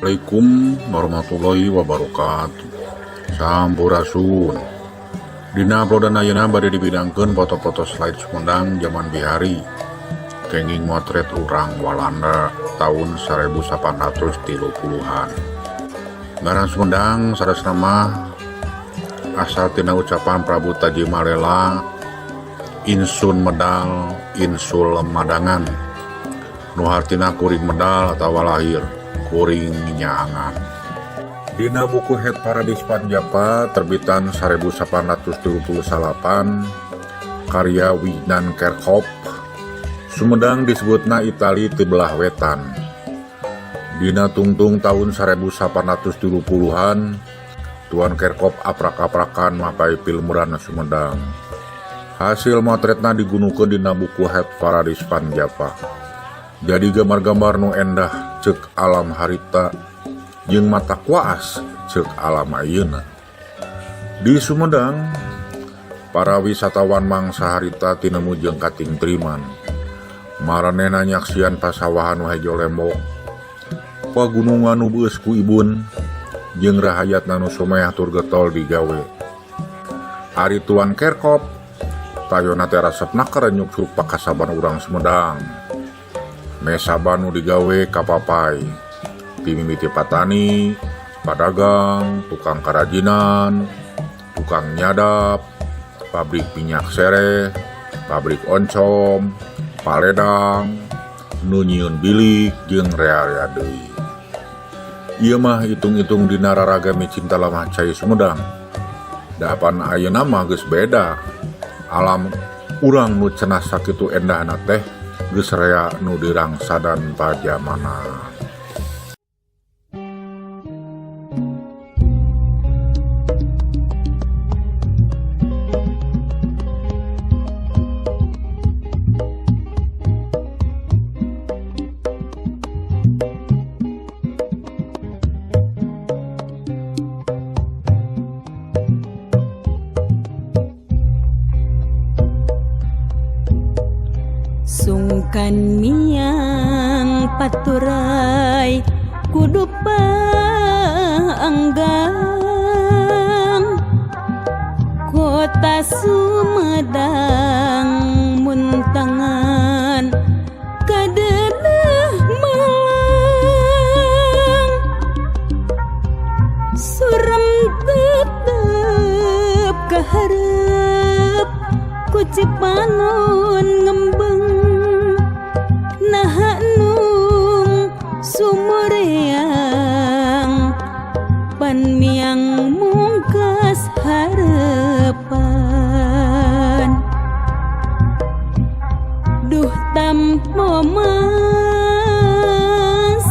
Assalamualaikum warahmatullahi wabarakatuh. Sampurasun. Dina uploadan ayeuna bade dibidangkeun foto-foto slide Sumedang zaman bihari. Kenging motret urang Walanda tahun 1830-an. Ngaran Sumedang saresna mah asal tina ucapan Prabu Taji Malela Insun Medal Insul Madangan. Nu hartina kuring medal atawa lahir kuring nyaangan. Dina buku Het Paradis Panjapa terbitan 1878 karya Wijnan Kerkhoff. Sumedang disebutna Itali ti belah wetan. Dina tungtung tahun 1870-an Tuan Kerkhoff aprak-aprakan mapai pilmuran Sumedang. Hasil motretna digunukeun dina buku Het Paradis Panjapa. Jadi gambar-gambar nu endah cek alam harita jeung mata kuas cek alam ayeuna. Di Sumedang para wisatawan mangsa harita tinemu jeung kating triman. Maranehna nyaksian pasawahan nu hejo lembok, pagunungan nu beus ku ibun jeung rahayatna nu sumeh tur getol digawe. Ari Tuan Kerkhoff tayona teh resepna kerenyuk suruk pakasaban urang Sumedang. Mesaban nu digawe kapapai, timimiti patani, padagang, tukang karajinan, tukang nyadap, pabrik minyak sereh, pabrik oncom, paledang, nu nyieun bilik jeung rea-rea deui. Ieu mah hitung-hitung dina raragami cinta lamah cai Sumedang. Dapan ayeuna mah geus beda. Alam urang nu cenah sakitu endahna teh geus rea nu dirangsadan pajamanan. Sungkan miang paturai kudu paanggang kota Sumedang muntangan kadenah malang surem tetep kaharep ku Cipanon ngembeng nah nung sumureang pan miang mungkas harapan duh tampo mas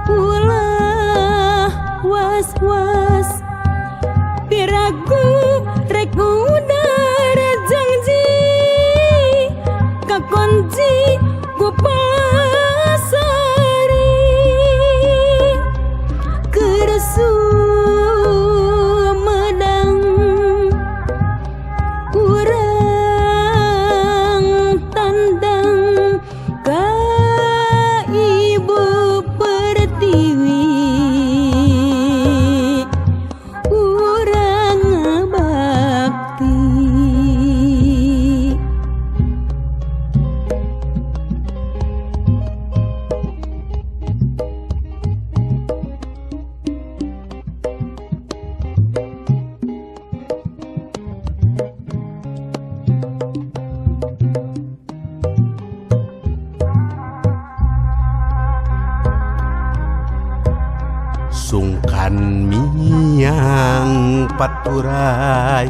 ulah was-was piragu rek udara janji kakonci ku pasari keur Sumedang urang tandang ka Ibu Pertiwi urang bakti. Sungkan miang paturai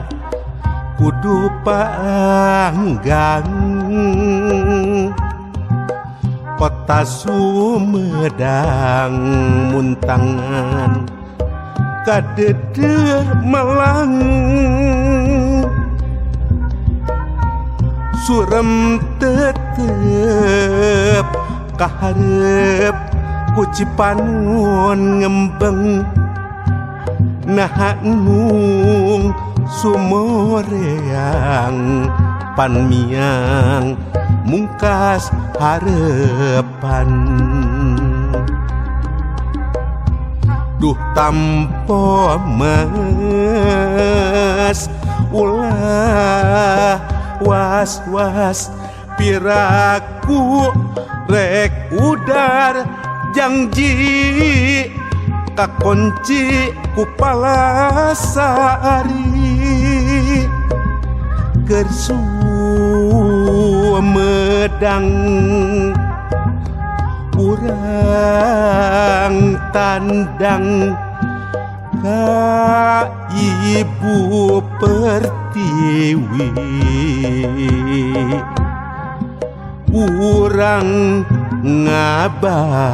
kudu paanggang kota Sumedang muntangan kadedeh malang surem tetep kaharep ku Cipanon ngembeng nah nung sumoreang pan miang mungkas harepan duh tampo mes ulah was-was piraku rek udar janji kakunci ku palasari kersu medang urang tandang ka ibu pertiwi urang ngabakti